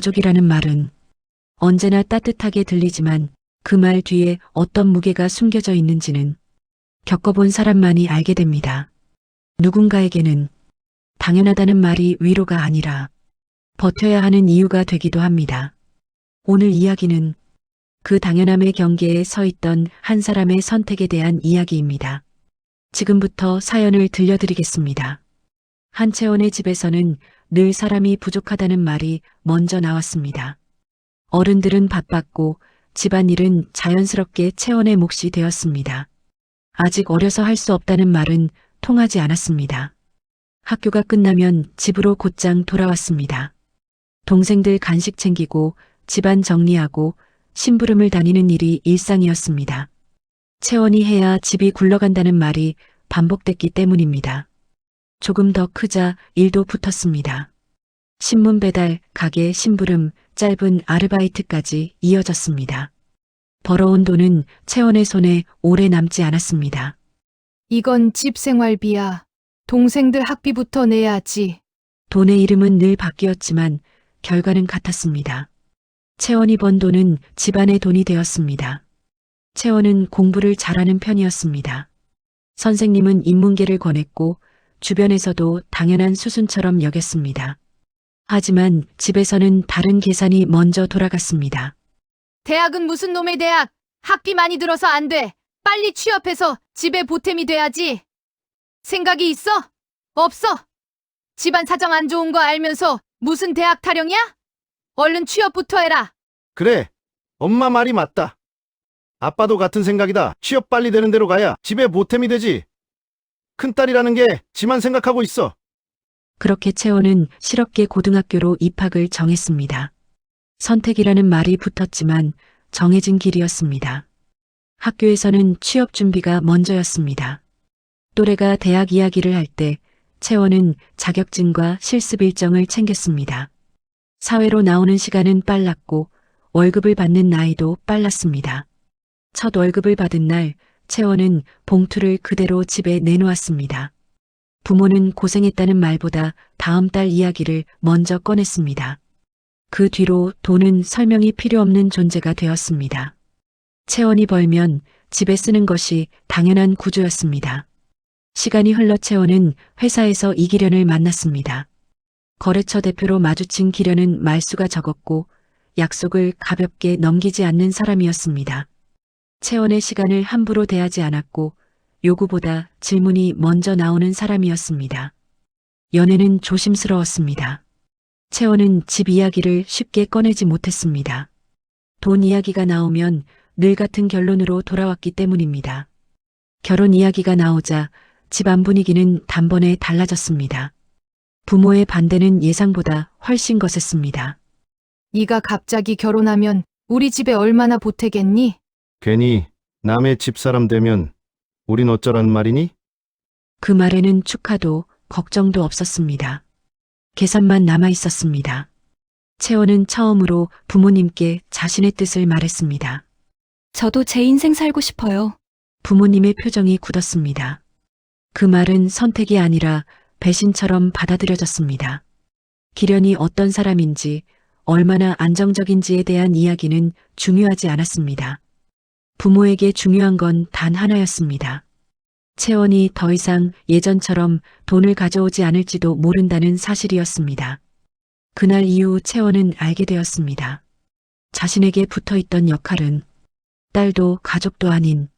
가족이라는 말은 언제나 따뜻하게 들리지만 그 말 뒤에 어떤 무게가 숨겨져 있는지는 겪어본 사람만이 알게 됩니다. 누군가에게는 당연하다는 말이 위로가 아니라 버텨야 하는 이유가 되기도 합니다. 오늘 이야기는 그 당연함의 경계에 서 있던 한 사람의 선택에 대한 이야기입니다. 지금부터 사연을 들려드리겠습니다. 한채원의 집에서는 늘 사람이 부족하다는 말이 먼저 나왔습니다. 어른들은 바빴고 집안일은 자연스럽게 채원의 몫이 되었습니다. 아직 어려서 할 수 없다는 말은 통하지 않았습니다. 학교가 끝나면 집으로 곧장 돌아왔습니다. 동생들 간식 챙기고 집안 정리하고 심부름을 다니는 일이 일상이었습니다. 채원이 해야 집이 굴러간다는 말이 반복됐기 때문입니다. 조금 더 크자 일도 붙었습니다. 신문 배달, 가게 심부름, 짧은 아르바이트까지 이어졌습니다. 벌어온 돈은 채원의 손에 오래 남지 않았습니다. 이건 집 생활비야. 동생들 학비부터 내야지. 돈의 이름은 늘 바뀌었지만 결과는 같았습니다. 채원이 번 돈은 집안의 돈이 되었습니다. 채원은 공부를 잘하는 편이었습니다. 선생님은 인문계를 권했고 주변에서도 당연한 수순처럼 여겼습니다. 하지만 집에서는 다른 계산이 먼저 돌아갔습니다. 대학은 무슨 놈의 대학? 학비 많이 들어서 안 돼. 빨리 취업해서 집에 보탬이 돼야지. 생각이 있어? 없어? 집안 사정 안 좋은 거 알면서 무슨 대학 타령이야? 얼른 취업부터 해라. 그래, 엄마 말이 맞다. 아빠도 같은 생각이다. 취업 빨리 되는 대로 가야 집에 보탬이 되지. 큰딸이라는 게 지만 생각하고 있어. 그렇게 채원은 실업계 고등학교로 입학을 정했습니다. 선택이라는 말이 붙었지만 정해진 길이었습니다. 학교에서는 취업 준비가 먼저였습니다. 또래가 대학 이야기를 할 때 채원은 자격증과 실습 일정을 챙겼습니다. 사회로 나오는 시간은 빨랐고 월급을 받는 나이도 빨랐습니다. 첫 월급을 받은 날 채원은 봉투를 그대로 집에 내놓았습니다. 부모는 고생했다는 말보다 다음 달 이야기를 먼저 꺼냈습니다. 그 뒤로 돈은 설명이 필요 없는 존재가 되었습니다. 채원이 벌면 집에 쓰는 것이 당연한 구조였습니다. 시간이 흘러 채원은 회사에서 이기련을 만났습니다. 거래처 대표로 마주친 기련은 말수가 적었고 약속을 가볍게 넘기지 않는 사람이었습니다. 채원의 시간을 함부로 대하지 않았고 요구보다 질문이 먼저 나오는 사람이었습니다. 연애는 조심스러웠습니다. 채원은 집 이야기를 쉽게 꺼내지 못했습니다. 돈 이야기가 나오면 늘 같은 결론으로 돌아왔기 때문입니다. 결혼 이야기가 나오자 집안 분위기는 단번에 달라졌습니다. 부모의 반대는 예상보다 훨씬 거셌습니다. 네가 갑자기 결혼하면 우리 집에 얼마나 보태겠니? 괜히 남의 집사람 되면 우린 어쩌란 말이니? 그 말에는 축하도 걱정도 없었습니다. 계산만 남아 있었습니다. 채원은 처음으로 부모님께 자신의 뜻을 말했습니다. 저도 제 인생 살고 싶어요. 부모님의 표정이 굳었습니다. 그 말은 선택이 아니라 배신처럼 받아들여졌습니다. 기련이 어떤 사람인지 얼마나 안정적인지에 대한 이야기는 중요하지 않았습니다. 부모에게 중요한 건 단 하나였습니다. 채원이 더 이상 예전처럼 돈을 가져오지 않을지도 모른다는 사실이었습니다. 그날 이후 채원은 알게 되었습니다. 자신에게 붙어있던 역할은 딸도 가족도 아닌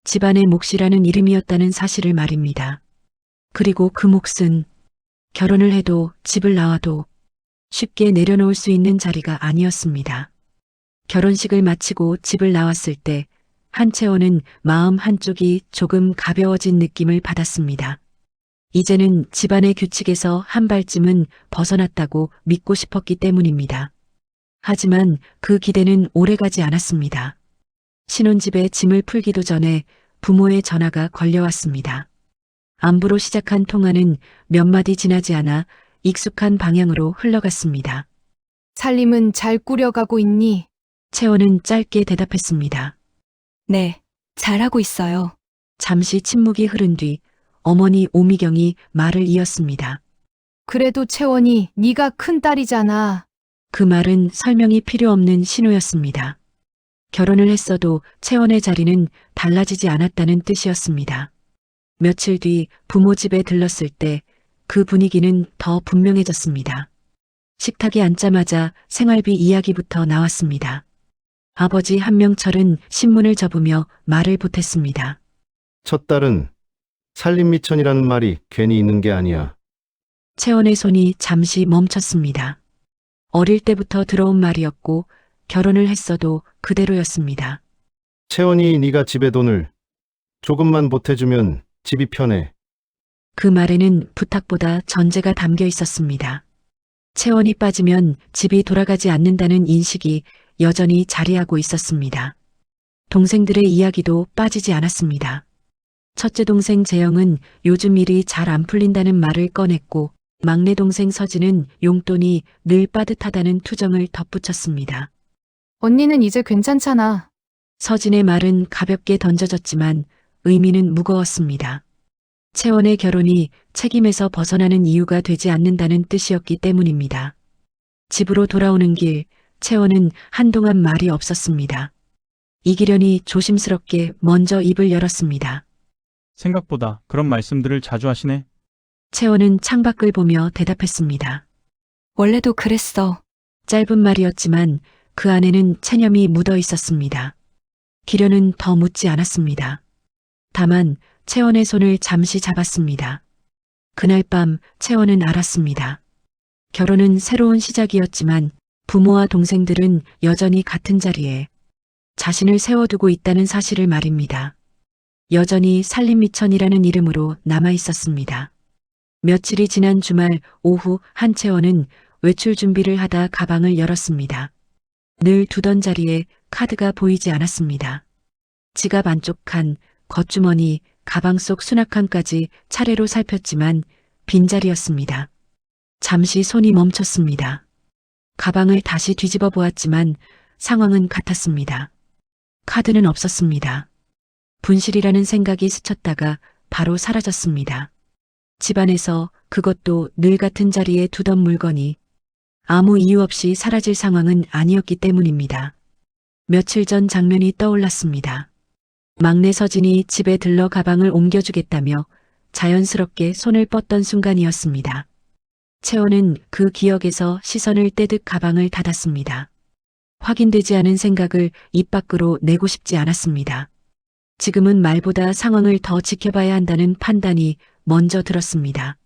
집안의 몫이라는 이름이었다는 사실을 말입니다. 그리고 그 몫은 결혼을 해도 집을 나와도 쉽게 내려놓을 수 있는 자리가 아니었습니다. 결혼식을 마치고 집을 나왔을 때 한채원은 마음 한쪽이 조금 가벼워진 느낌을 받았습니다. 이제는 집안의 규칙에서 한 발쯤은 벗어났다고 믿고 싶었기 때문입니다. 하지만 그 기대는 오래가지 않았습니다. 신혼집에 짐을 풀기도 전에 부모의 전화가 걸려왔습니다. 안부로 시작한 통화는 몇 마디 지나지 않아 익숙한 방향으로 흘러갔습니다. 살림은 잘 꾸려가고 있니? 채원은 짧게 대답했습니다. 네, 잘하고 있어요. 잠시 침묵이 흐른 뒤 어머니 오미경이 말을 이었습니다. 그래도 채원이 네가 큰 딸이잖아. 그 말은 설명이 필요 없는 신호였습니다. 결혼을 했어도 채원의 자리는 달라지지 않았다는 뜻이었습니다. 며칠 뒤 부모 집에 들렀을 때 그 분위기는 더 분명해졌습니다. 식탁에 앉자마자 생활비 이야기부터 나왔습니다. 아버지 한명철은 신문을 접으며 말을 보탰습니다. 첫 딸은 살림미천이라는 말이 괜히 있는 게 아니야. 채원의 손이 잠시 멈췄습니다. 어릴 때부터 들어온 말이었고 결혼을 했어도 그대로였습니다. 채원이 네가 집에 돈을 조금만 보태주면 집이 편해. 그 말에는 부탁보다 전제가 담겨 있었습니다. 채원이 빠지면 집이 돌아가지 않는다는 인식이 여전히 자리하고 있었습니다. 동생들의 이야기도 빠지지 않았습니다. 첫째 동생 재영은 요즘 일이 잘 안 풀린다는 말을 꺼냈고 막내 동생 서진은 용돈이 늘 빠듯하다는 투정을 덧붙였습니다. 언니는 이제 괜찮잖아. 서진의 말은 가볍게 던져졌지만 의미는 무거웠습니다. 채원의 결혼이 책임에서 벗어나는 이유가 되지 않는다는 뜻이었기 때문입니다. 집으로 돌아오는 길, 채원은 한동안 말이 없었습니다. 이기련이 조심스럽게 먼저 입을 열었습니다. 생각보다 그런 말씀들을 자주 하시네. 채원은 창밖을 보며 대답했습니다. 원래도 그랬어. 짧은 말이었지만 그 안에는 체념이 묻어 있었습니다. 기련은 더 묻지 않았습니다. 다만 채원의 손을 잠시 잡았습니다. 그날 밤 채원은 알았습니다. 결혼은 새로운 시작이었지만 부모와 동생들은 여전히 같은 자리에 자신을 세워두고 있다는 사실을 말입니다. 여전히 살림미천이라는 이름으로 남아 있었습니다. 며칠이 지난 주말 오후 한채원은 외출 준비를 하다 가방을 열었습니다. 늘 두던 자리에 카드가 보이지 않았습니다. 지갑 안쪽 칸, 겉주머니, 가방 속 수납칸까지 차례로 살폈지만 빈자리였습니다. 잠시 손이 멈췄습니다. 가방을 다시 뒤집어 보았지만 상황은 같았습니다. 카드는 없었습니다. 분실이라는 생각이 스쳤다가 바로 사라졌습니다. 집안에서 그것도 늘 같은 자리에 두던 물건이 아무 이유 없이 사라질 상황은 아니었기 때문입니다. 며칠 전 장면이 떠올랐습니다. 막내 서진이 집에 들러 가방을 옮겨주겠다며 자연스럽게 손을 뻗던 순간이었습니다. 채원은 그 기억에서 시선을 떼듯 가방을 닫았습니다. 확인되지 않은 생각을 입 밖으로 내고 싶지 않았습니다. 지금은 말보다 상황을 더 지켜봐야 한다는 판단이 먼저 들었습니다.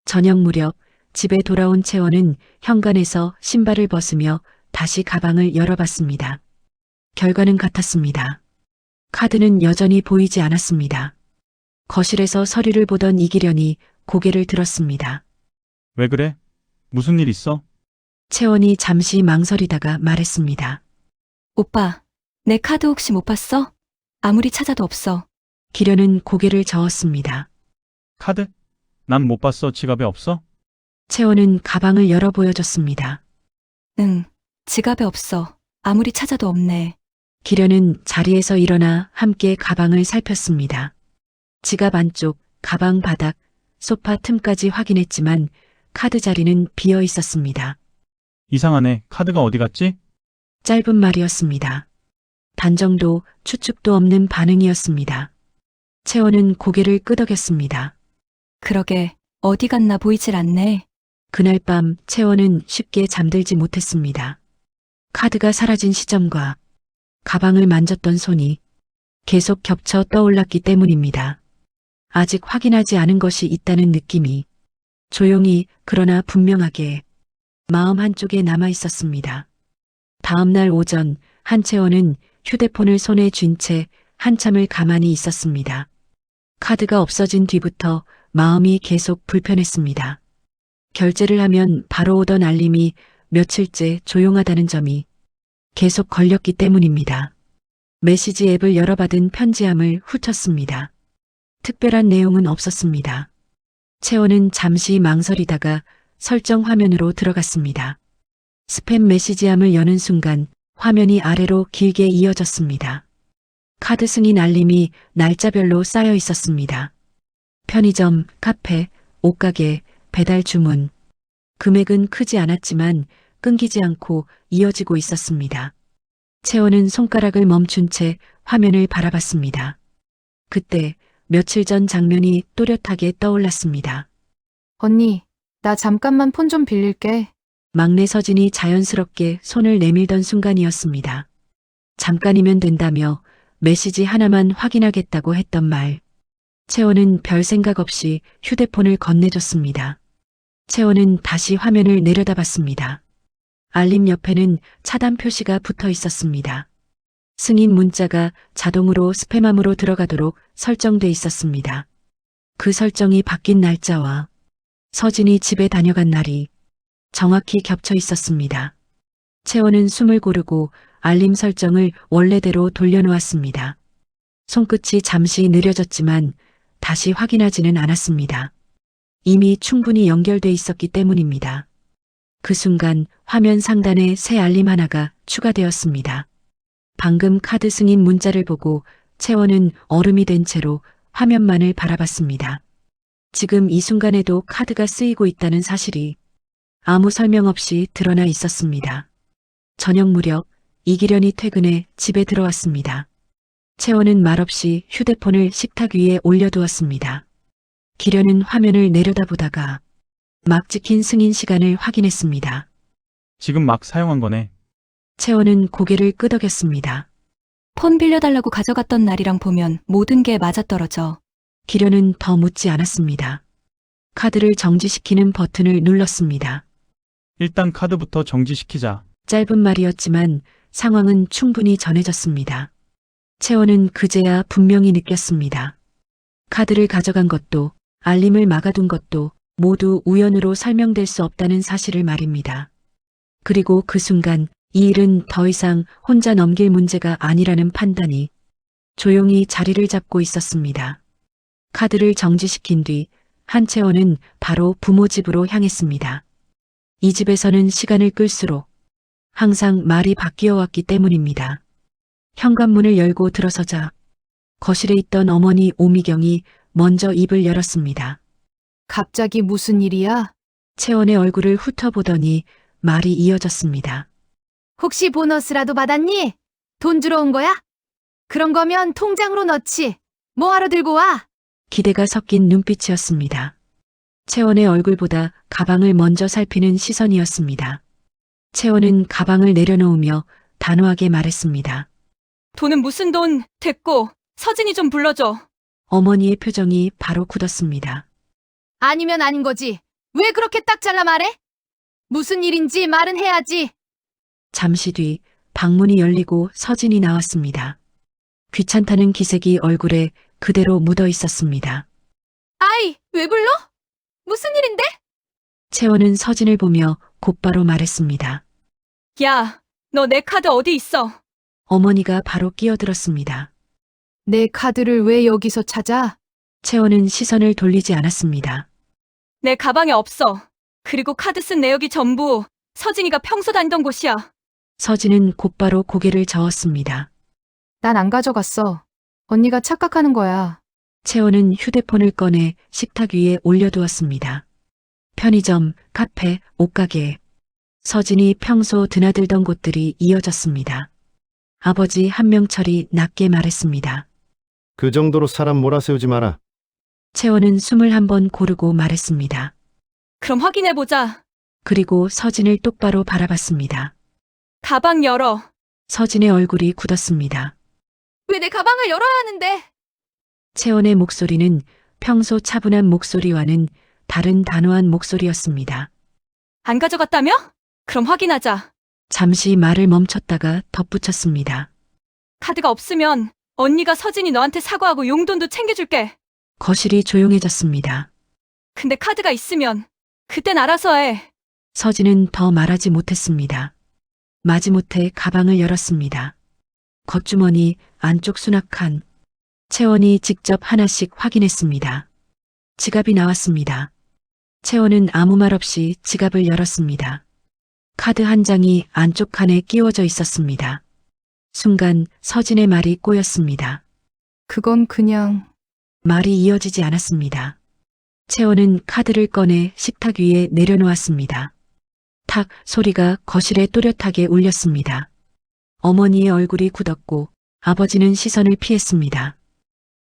저녁 무렵 집에 돌아온 채원은 현관에서 신발을 벗으며 다시 가방을 열어봤습니다. 결과는 같았습니다. 카드는 여전히 보이지 않았습니다. 거실에서 서류를 보던 이기련이 고개를 들었습니다. 왜 그래? 무슨 일 있어? 채원이 잠시 망설이다가 말했습니다. 오빠, 내 카드 혹시 못 봤어? 아무리 찾아도 없어. 기련은 고개를 저었습니다. 카드? 난 못 봤어. 지갑에 없어? 채원은 가방을 열어 보여줬습니다. 응, 지갑에 없어. 아무리 찾아도 없네. 기련은 자리에서 일어나 함께 가방을 살폈습니다. 지갑 안쪽, 가방 바닥, 소파 틈까지 확인했지만 카드 자리는 비어 있었습니다. 이상하네. 카드가 어디 갔지? 짧은 말이었습니다. 단정도 추측도 없는 반응이었습니다. 채원은 고개를 끄덕였습니다. 그러게, 어디 갔나 보이질 않네. 그날 밤 채원은 쉽게 잠들지 못했습니다. 카드가 사라진 시점과 가방을 만졌던 손이 계속 겹쳐 떠올랐기 때문입니다. 아직 확인하지 않은 것이 있다는 느낌이 조용히 그러나 분명하게 마음 한쪽에 남아 있었습니다. 다음 날 오전 한채원은 휴대폰을 손에 쥔 채 한참을 가만히 있었습니다. 카드가 없어진 뒤부터 마음이 계속 불편했습니다. 결제를 하면 바로 오던 알림이 며칠째 조용하다는 점이 계속 걸렸기 때문입니다. 메시지 앱을 열어받은 편지함을 훑었습니다. 특별한 내용은 없었습니다. 채원은 잠시 망설이다가 설정 화면으로 들어갔습니다. 스팸 메시지함을 여는 순간 화면이 아래로 길게 이어졌습니다. 카드 승인 알림이 날짜별로 쌓여 있었습니다. 편의점, 카페, 옷가게, 배달 주문. 금액은 크지 않았지만 끊기지 않고 이어지고 있었습니다. 채원은 손가락을 멈춘 채 화면을 바라봤습니다. 그때 며칠 전 장면이 또렷하게 떠올랐습니다. 언니, 나 잠깐만 폰 좀 빌릴게. 막내 서진이 자연스럽게 손을 내밀던 순간이었습니다. 잠깐이면 된다며 메시지 하나만 확인하겠다고 했던 말. 채원은 별 생각 없이 휴대폰을 건네줬습니다. 채원은 다시 화면을 내려다봤습니다. 알림 옆에는 차단 표시가 붙어 있었습니다. 승인 문자가 자동으로 스팸함으로 들어가도록 설정돼 있었습니다. 그 설정이 바뀐 날짜와 서진이 집에 다녀간 날이 정확히 겹쳐 있었습니다. 채원은 숨을 고르고 알림 설정을 원래대로 돌려놓았습니다. 손끝이 잠시 느려졌지만 다시 확인하지는 않았습니다. 이미 충분히 연결돼 있었기 때문입니다. 그 순간 화면 상단에 새 알림 하나가 추가되었습니다. 방금 카드 승인 문자를 보고 채원은 얼음이 된 채로 화면만을 바라봤습니다. 지금 이 순간에도 카드가 쓰이고 있다는 사실이 아무 설명 없이 드러나 있었습니다. 저녁 무렵 이기련이 퇴근해 집에 들어왔습니다. 채원은 말없이 휴대폰을 식탁 위에 올려두었습니다. 기련은 화면을 내려다보다가 막 찍힌 승인 시간을 확인했습니다. 지금 막 사용한 거네. 채원은 고개를 끄덕였습니다. 폰 빌려달라고 가져갔던 날이랑 보면 모든 게 맞아떨어져. 기련은 더 묻지 않았습니다. 카드를 정지시키는 버튼을 눌렀습니다. 일단 카드부터 정지시키자. 짧은 말이었지만 상황은 충분히 전해졌습니다. 채원은 그제야 분명히 느꼈습니다. 카드를 가져간 것도 알림을 막아둔 것도 모두 우연으로 설명될 수 없다는 사실을 말입니다. 그리고 그 순간 이 일은 더 이상 혼자 넘길 문제가 아니라는 판단이 조용히 자리를 잡고 있었습니다. 카드를 정지시킨 뒤 한채원은 바로 부모 집으로 향했습니다. 이 집에서는 시간을 끌수록 항상 말이 바뀌어 왔기 때문입니다. 현관문을 열고 들어서자 거실에 있던 어머니 오미경이 먼저 입을 열었습니다. 갑자기 무슨 일이야? 채원의 얼굴을 훑어보더니 말이 이어졌습니다. 혹시 보너스라도 받았니? 돈 주러 온 거야? 그런 거면 통장으로 넣지. 뭐하러 들고 와? 기대가 섞인 눈빛이었습니다. 채원의 얼굴보다 가방을 먼저 살피는 시선이었습니다. 채원은 가방을 내려놓으며 단호하게 말했습니다. 돈은 무슨 돈? 됐고, 서진이 좀 불러줘. 어머니의 표정이 바로 굳었습니다. 아니면 아닌 거지. 왜 그렇게 딱 잘라 말해? 무슨 일인지 말은 해야지. 잠시 뒤 방문이 열리고 서진이 나왔습니다. 귀찮다는 기색이 얼굴에 그대로 묻어 있었습니다. 아이, 왜 불러? 무슨 일인데? 채원은 서진을 보며 곧바로 말했습니다. 야, 너 내 카드 어디 있어? 어머니가 바로 끼어들었습니다. 내 카드를 왜 여기서 찾아? 채원은 시선을 돌리지 않았습니다. 내 가방에 없어. 그리고 카드 쓴 내역이 전부 서진이가 평소 다니던 곳이야. 서진은 곧바로 고개를 저었습니다. 난 안 가져갔어. 언니가 착각하는 거야. 채원은 휴대폰을 꺼내 식탁 위에 올려두었습니다. 편의점, 카페, 옷가게. 서진이 평소 드나들던 곳들이 이어졌습니다. 아버지 한명철이 낮게 말했습니다. 그 정도로 사람 몰아세우지 마라. 채원은 숨을 한번 고르고 말했습니다. 그럼 확인해보자. 그리고 서진을 똑바로 바라봤습니다. 가방 열어. 서진의 얼굴이 굳었습니다. 왜 내 가방을 열어야 하는데? 채원의 목소리는 평소 차분한 목소리와는 다른 단호한 목소리였습니다. 안 가져갔다며? 그럼 확인하자. 잠시 말을 멈췄다가 덧붙였습니다. 카드가 없으면 언니가 서진이 너한테 사과하고 용돈도 챙겨줄게. 거실이 조용해졌습니다. 근데 카드가 있으면 그땐 알아서 해. 서진은 더 말하지 못했습니다. 마지못해 가방을 열었습니다. 겉주머니, 안쪽 수납칸. 채원이 직접 하나씩 확인했습니다. 지갑이 나왔습니다. 채원은 아무 말 없이 지갑을 열었습니다. 카드 한 장이 안쪽 칸에 끼워져 있었습니다. 순간 서진의 말이 꼬였습니다. 그건 그냥... 말이 이어지지 않았습니다. 채원은 카드를 꺼내 식탁 위에 내려놓았습니다. 탁 소리가 거실에 또렷하게 울렸습니다. 어머니의 얼굴이 굳었고 아버지는 시선을 피했습니다.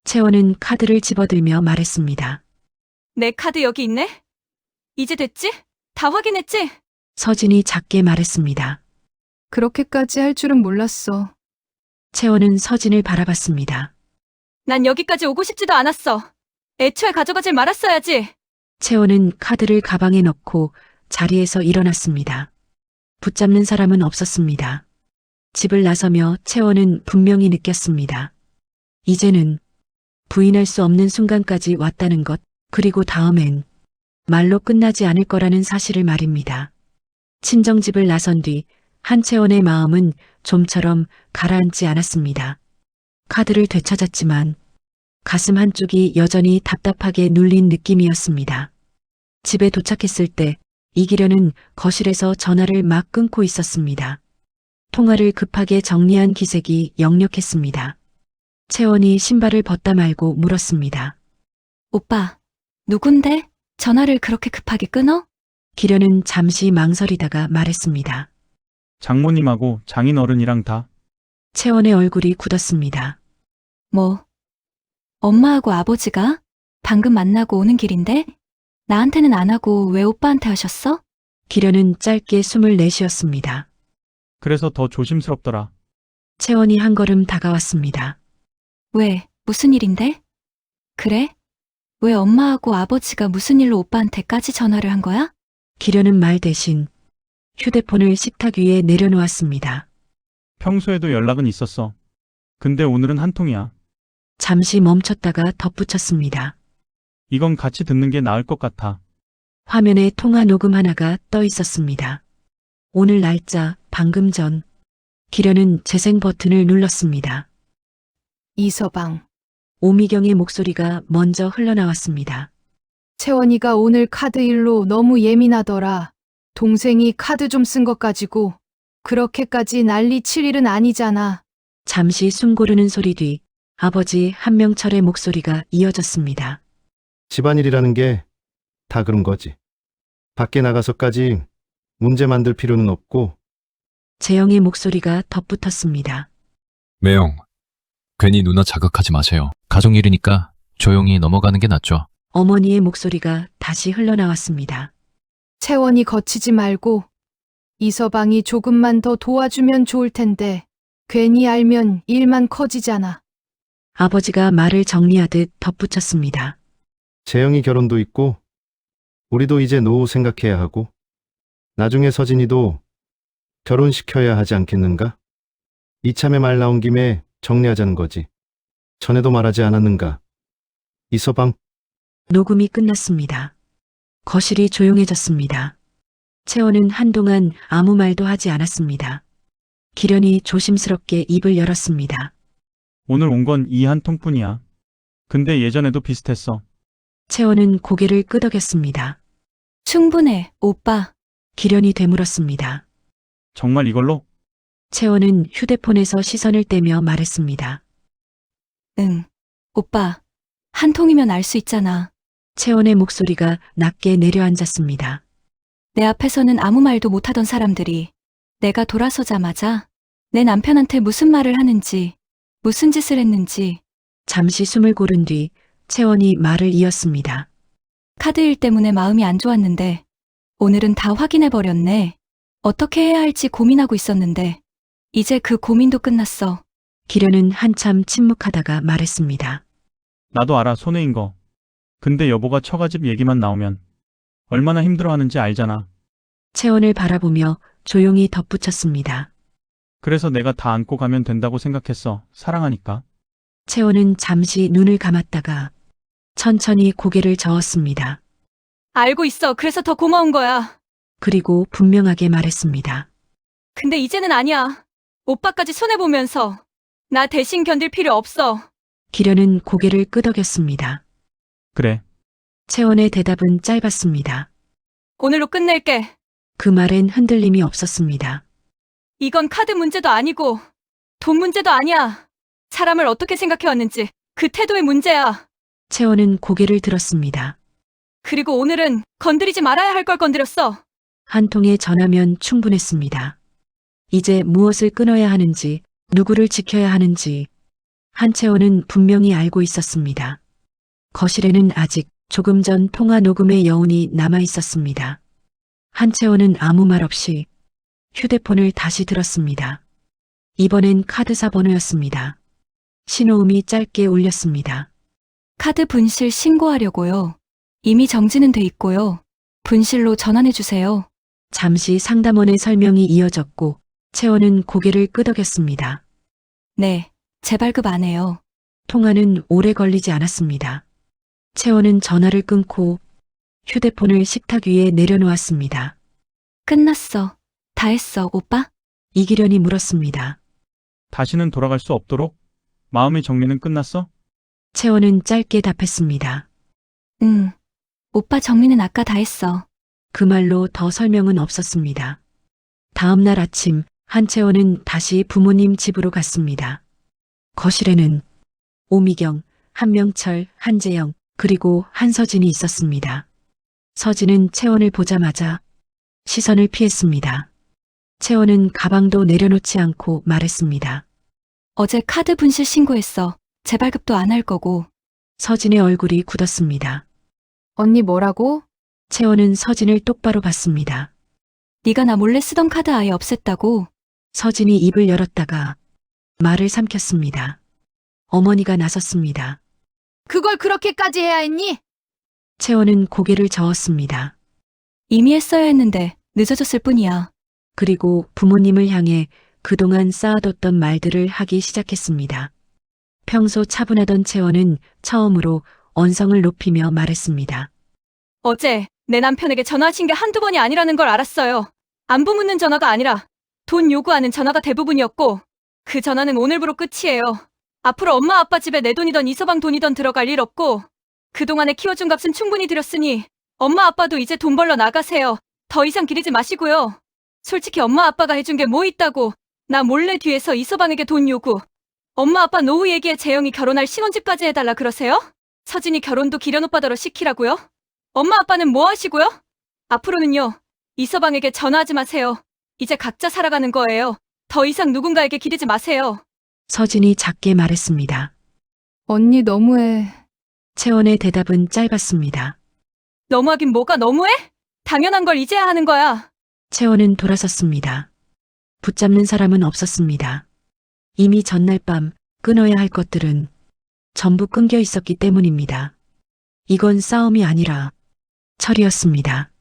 채원은 카드를 집어들며 말했습니다. 내 카드 여기 있네? 이제 됐지? 다 확인했지? 서진이 작게 말했습니다. 그렇게까지 할 줄은 몰랐어. 채원은 서진을 바라봤습니다. 난 여기까지 오고 싶지도 않았어. 애초에 가져가질 말았어야지. 채원은 카드를 가방에 넣고 자리에서 일어났습니다. 붙잡는 사람은 없었습니다. 집을 나서며 채원은 분명히 느꼈습니다. 이제는 부인할 수 없는 순간까지 왔다는 것, 그리고 다음엔 말로 끝나지 않을 거라는 사실을 말입니다. 친정집을 나선 뒤 한채원의 마음은 좀처럼 가라앉지 않았습니다. 카드를 되찾았지만 가슴 한쪽이 여전히 답답하게 눌린 느낌이었습니다. 집에 도착했을 때 이기련은 거실에서 전화를 막 끊고 있었습니다. 통화를 급하게 정리한 기색이 역력했습니다. 채원이 신발을 벗다 말고 물었습니다. 오빠, 누군데? 전화를 그렇게 급하게 끊어? 기련은 잠시 망설이다가 말했습니다. 장모님하고 장인 어른이랑 다. 채원의 얼굴이 굳었습니다. 뭐? 엄마하고 아버지가? 방금 만나고 오는 길인데? 나한테는 안 하고 왜 오빠한테 하셨어? 기련은 짧게 숨을 내쉬었습니다. 그래서 더 조심스럽더라. 채원이 한 걸음 다가왔습니다. 왜? 무슨 일인데? 그래? 왜 엄마하고 아버지가 무슨 일로 오빠한테까지 전화를 한 거야? 기련은 말 대신 휴대폰을 식탁 위에 내려놓았습니다. 평소에도 연락은 있었어. 근데 오늘은 한 통이야. 잠시 멈췄다가 덧붙였습니다. 이건 같이 듣는 게 나을 것 같아. 화면에 통화 녹음 하나가 떠 있었습니다. 오늘 날짜, 방금 전. 기련은 재생 버튼을 눌렀습니다. 이서방, 오미경의 목소리가 먼저 흘러나왔습니다. 채원이가 오늘 카드 일로 너무 예민하더라. 동생이 카드 좀 쓴 것 가지고 그렇게까지 난리 칠 일은 아니잖아. 잠시 숨 고르는 소리 뒤 아버지 한명철의 목소리가 이어졌습니다. 집안일이라는 게 다 그런 거지. 밖에 나가서까지 문제 만들 필요는 없고. 재영의 목소리가 덧붙었습니다. 매영, 괜히 누나 자극하지 마세요. 가족 일이니까 조용히 넘어가는 게 낫죠. 어머니의 목소리가 다시 흘러나왔습니다. 채원이 거치지 말고 이서방이 조금만 더 도와주면 좋을 텐데 괜히 알면 일만 커지잖아. 아버지가 말을 정리하듯 덧붙였습니다. 재영이 결혼도 있고 우리도 이제 노후 생각해야 하고 나중에 서진이도 결혼시켜야 하지 않겠는가? 이참에 말 나온 김에 정리하자는 거지. 전에도 말하지 않았는가? 이서방, 녹음이 끝났습니다. 거실이 조용해졌습니다. 채원은 한동안 아무 말도 하지 않았습니다. 기련이 조심스럽게 입을 열었습니다. 오늘 온 건 이 한 통뿐이야. 근데 예전에도 비슷했어. 채원은 고개를 끄덕였습니다. 충분해, 오빠. 기련이 되물었습니다. 정말 이걸로? 채원은 휴대폰에서 시선을 떼며 말했습니다. 응. 오빠, 한 통이면 알 수 있잖아. 채원의 목소리가 낮게 내려앉았습니다. 내 앞에서는 아무 말도 못하던 사람들이 내가 돌아서자마자 내 남편한테 무슨 말을 하는지, 무슨 짓을 했는지 잠시 숨을 고른 뒤 채원이 말을 이었습니다. 카드 일 때문에 마음이 안 좋았는데 오늘은 다 확인해버렸네. 어떻게 해야 할지 고민하고 있었는데 이제 그 고민도 끝났어. 기련은 한참 침묵하다가 말했습니다. 나도 알아, 손해인 거. 근데 여보가 처가집 얘기만 나오면 얼마나 힘들어하는지 알잖아. 채원을 바라보며 조용히 덧붙였습니다. 그래서 내가 다 안고 가면 된다고 생각했어. 사랑하니까. 채원은 잠시 눈을 감았다가 천천히 고개를 저었습니다. 알고 있어. 그래서 더 고마운 거야. 그리고 분명하게 말했습니다. 근데 이제는 아니야. 오빠까지 손해보면서 나 대신 견딜 필요 없어. 기련은 고개를 끄덕였습니다. 그래. 채원의 대답은 짧았습니다. 오늘로 끝낼게. 그 말엔 흔들림이 없었습니다. 이건 카드 문제도 아니고 돈 문제도 아니야. 사람을 어떻게 생각해왔는지 그 태도의 문제야. 채원은 고개를 들었습니다. 그리고 오늘은 건드리지 말아야 할 걸 건드렸어. 한 통의 전화면 충분했습니다. 이제 무엇을 끊어야 하는지, 누구를 지켜야 하는지 한채원은 분명히 알고 있었습니다. 거실에는 아직 조금 전 통화 녹음의 여운이 남아 있었습니다. 한채원은 아무 말 없이 휴대폰을 다시 들었습니다. 이번엔 카드사 번호였습니다. 신호음이 짧게 울렸습니다. 카드 분실 신고하려고요. 이미 정지는 돼 있고요. 분실로 전환해주세요. 잠시 상담원의 설명이 이어졌고 채원은 고개를 끄덕였습니다. 네, 재발급 안 해요. 통화는 오래 걸리지 않았습니다. 채원은 전화를 끊고 휴대폰을 식탁 위에 내려놓았습니다. 끝났어. 다 했어, 오빠? 이기련이 물었습니다. 다시는 돌아갈 수 없도록? 마음의 정리는 끝났어? 채원은 짧게 답했습니다. 응. 오빠 정리는 아까 다 했어. 그 말로 더 설명은 없었습니다. 다음 날 아침 한채원은 다시 부모님 집으로 갔습니다. 거실에는 오미경, 한명철, 한재영, 그리고 한서진이 있었습니다. 서진은 채원을 보자마자 시선을 피했습니다. 채원은 가방도 내려놓지 않고 말했습니다. 어제 카드 분실 신고했어. 재발급도 안 할 거고. 서진의 얼굴이 굳었습니다. 언니 뭐라고? 채원은 서진을 똑바로 봤습니다. 네가 나 몰래 쓰던 카드 아예 없앴다고. 서진이 입을 열었다가 말을 삼켰습니다. 어머니가 나섰습니다. 그걸 그렇게까지 해야 했니? 채원은 고개를 저었습니다. 이미 했어야 했는데 늦어졌을 뿐이야. 그리고 부모님을 향해 그동안 쌓아뒀던 말들을 하기 시작했습니다. 평소 차분하던 채원은 처음으로 언성을 높이며 말했습니다. 어제 내 남편에게 전화하신 게 한두 번이 아니라는 걸 알았어요. 안부 묻는 전화가 아니라 돈 요구하는 전화가 대부분이었고 그 전화는 오늘부로 끝이에요. 앞으로 엄마 아빠 집에 내 돈이던 이서방 돈이던 들어갈 일 없고 그동안에 키워준 값은 충분히 드렸으니 엄마 아빠도 이제 돈 벌러 나가세요. 더 이상 기르지 마시고요. 솔직히 엄마 아빠가 해준 게 뭐 있다고 나 몰래 뒤에서 이서방에게 돈 요구. 엄마 아빠 노후 얘기에 재영이 결혼할 신혼집까지 해달라 그러세요? 서진이 결혼도 기련 오빠더러 시키라고요? 엄마 아빠는 뭐 하시고요? 앞으로는요. 이서방에게 전화하지 마세요. 이제 각자 살아가는 거예요. 더 이상 누군가에게 기대지 마세요. 서진이 작게 말했습니다. 언니 너무해. 채원의 대답은 짧았습니다. 너무하긴 뭐가 너무해? 당연한 걸 이제야 하는 거야. 채원은 돌아섰습니다. 붙잡는 사람은 없었습니다. 이미 전날 밤 끊어야 할 것들은 전부 끊겨 있었기 때문입니다. 이건 싸움이 아니라 철이었습니다.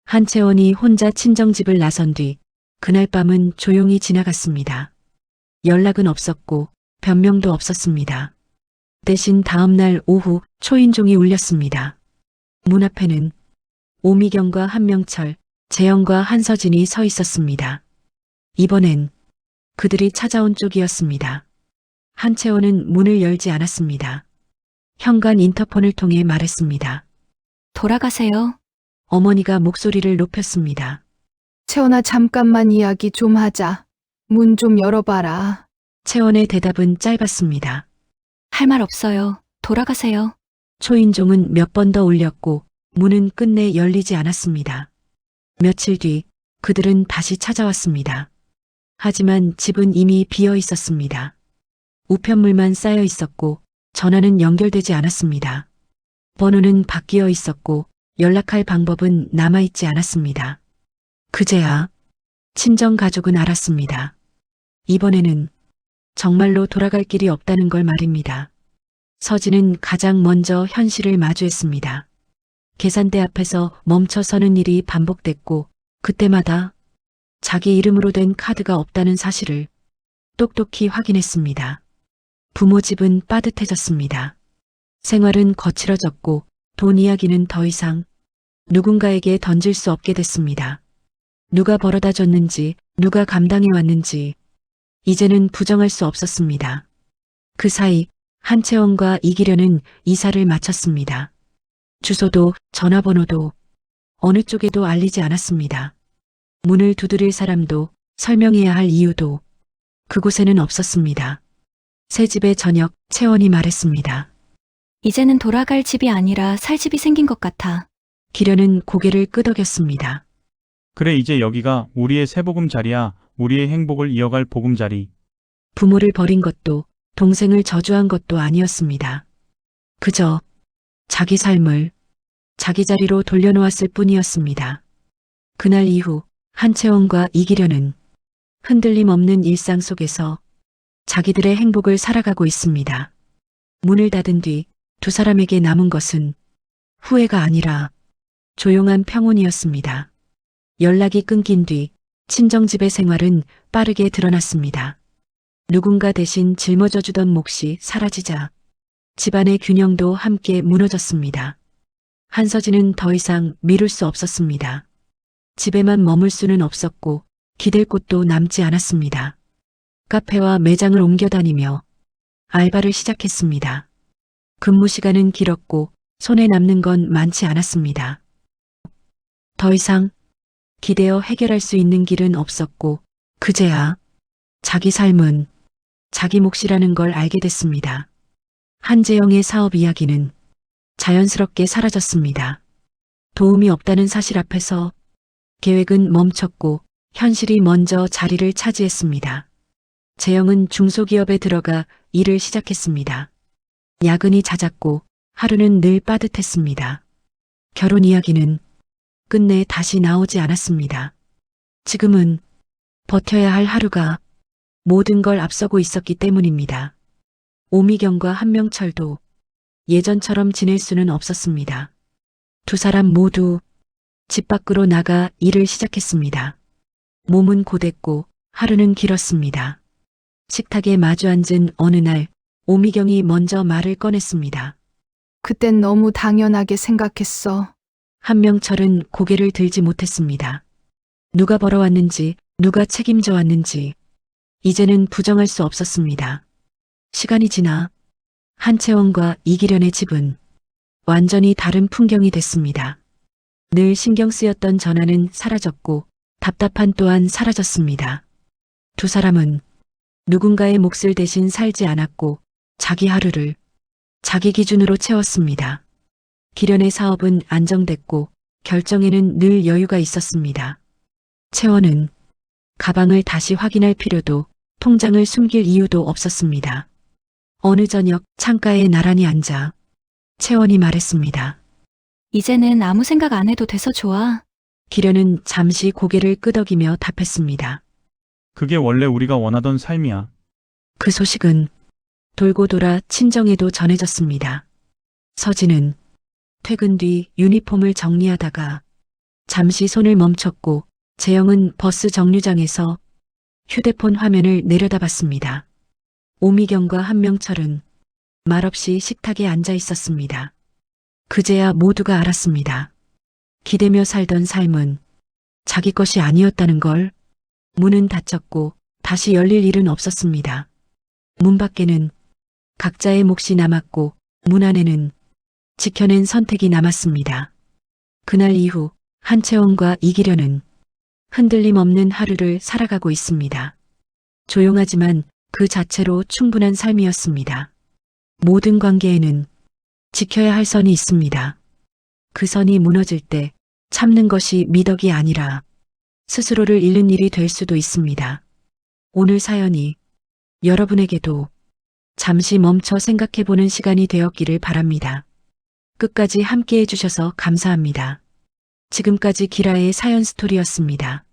한채원이 혼자 친정집을 나선 뒤 그날 밤은 조용히 지나갔습니다. 연락은 없었고 변명도 없었습니다. 대신 다음 날 오후 초인종이 울렸습니다. 문 앞에는 오미경과 한명철, 재영과 한서진이 서 있었습니다. 이번엔 그들이 찾아온 쪽이었습니다. 한채원은 문을 열지 않았습니다. 현관 인터폰을 통해 말했습니다. 돌아가세요. 어머니가 목소리를 높였습니다. 채원아 잠깐만 이야기 좀 하자. 문 좀 열어봐라. 채원의 대답은 짧았습니다. 할 말 없어요. 돌아가세요. 초인종은 몇 번 더 울렸고 문은 끝내 열리지 않았습니다. 며칠 뒤 그들은 다시 찾아왔습니다. 하지만 집은 이미 비어 있었습니다. 우편물만 쌓여 있었고 전화는 연결되지 않았습니다. 번호는 바뀌어 있었고 연락할 방법은 남아있지 않았습니다. 그제야 친정 가족은 알았습니다. 이번에는 정말로 돌아갈 길이 없다는 걸 말입니다. 서진은 가장 먼저 현실을 마주했습니다. 계산대 앞에서 멈춰 서는 일이 반복됐고 그때마다 자기 이름으로 된 카드가 없다는 사실을 똑똑히 확인했습니다. 부모 집은 빠듯해졌습니다. 생활은 거칠어졌고 돈 이야기는 더 이상 누군가에게 던질 수 없게 됐습니다. 누가 벌어다 줬는지, 누가 감당해 왔는지 이제는 부정할 수 없었습니다. 그 사이 한채원과 이기련은 이사를 마쳤습니다. 주소도 전화번호도 어느 쪽에도 알리지 않았습니다. 문을 두드릴 사람도 설명해야 할 이유도 그곳에는 없었습니다. 새 집의 저녁 채원이 말했습니다. 이제는 돌아갈 집이 아니라 살 집이 생긴 것 같아. 기련은 고개를 끄덕였습니다. 그래, 이제 여기가 우리의 새 보금자리야. 우리의 행복을 이어갈 보금자리. 부모를 버린 것도 동생을 저주한 것도 아니었습니다. 그저 자기 삶을 자기 자리로 돌려놓았을 뿐이었습니다. 그날 이후 한채원과 이기련은 흔들림 없는 일상 속에서 자기들의 행복을 살아가고 있습니다. 문을 닫은 뒤 두 사람에게 남은 것은 후회가 아니라 조용한 평온이었습니다. 연락이 끊긴 뒤 친정집의 생활은 빠르게 드러났습니다. 누군가 대신 짊어져주던 몫이 사라지자 집안의 균형도 함께 무너졌습니다. 한서진은 더 이상 미룰 수 없었습니다. 집에만 머물 수는 없었고 기댈 곳도 남지 않았습니다. 카페와 매장을 옮겨 다니며 알바를 시작했습니다. 근무 시간은 길었고 손에 남는 건 많지 않았습니다. 더 이상 기대어 해결할 수 있는 길은 없었고 그제야 자기 삶은 자기 몫이라는 걸 알게 됐습니다. 한재영의 사업 이야기는 자연스럽게 사라졌습니다. 도움이 없다는 사실 앞에서 계획은 멈췄고 현실이 먼저 자리를 차지했습니다. 재영은 중소기업에 들어가 일을 시작했습니다. 야근이 잦았고 하루는 늘 빠듯했습니다. 결혼 이야기는 끝내 다시 나오지 않았습니다. 지금은 버텨야 할 하루가 모든 걸 앞서고 있었기 때문입니다. 오미경과 한명철도 예전처럼 지낼 수는 없었습니다. 두 사람 모두 집 밖으로 나가 일을 시작했습니다. 몸은 고됐고 하루는 길었습니다. 식탁에 마주 앉은 어느 날 오미경이 먼저 말을 꺼냈습니다. 그땐 너무 당연하게 생각했어. 한명철은 고개를 들지 못했습니다. 누가 벌어왔는지, 누가 책임져 왔는지 이제는 부정할 수 없었습니다. 시간이 지나 한채원과 이기련의 집은 완전히 다른 풍경이 됐습니다. 늘 신경 쓰였던 전화는 사라졌고 답답한 또한 사라졌습니다. 두 사람은 누군가의 몫을 대신 살지 않았고 자기 하루를 자기 기준으로 채웠습니다. 기련의 사업은 안정됐고 결정에는 늘 여유가 있었습니다. 채원은 가방을 다시 확인할 필요도 통장을 숨길 이유도 없었습니다. 어느 저녁 창가에 나란히 앉아 채원이 말했습니다. 이제는 아무 생각 안 해도 돼서 좋아. 기련은 잠시 고개를 끄덕이며 답했습니다. 그게 원래 우리가 원하던 삶이야. 그 소식은 돌고 돌아 친정에도 전해졌습니다. 서진은 퇴근 뒤 유니폼을 정리하다가 잠시 손을 멈췄고 재영은 버스 정류장에서 휴대폰 화면을 내려다봤습니다. 오미경과 한명철은 말없이 식탁에 앉아 있었습니다. 그제야 모두가 알았습니다. 기대며 살던 삶은 자기 것이 아니었다는 걸. 문은 닫혔고 다시 열릴 일은 없었습니다. 문 밖에는 각자의 몫이 남았고 문 안에는 지켜낸 선택이 남았습니다. 그날 이후 한채원과 이기련은 흔들림 없는 하루를 살아가고 있습니다. 조용하지만 그 자체로 충분한 삶이었습니다. 모든 관계에는 지켜야 할 선이 있습니다. 그 선이 무너질 때 참는 것이 미덕이 아니라 스스로를 잃는 일이 될 수도 있습니다. 오늘 사연이 여러분에게도 잠시 멈춰 생각해보는 시간이 되었기를 바랍니다. 끝까지 함께 해주셔서 감사합니다. 지금까지 기라의 사연 스토리였습니다.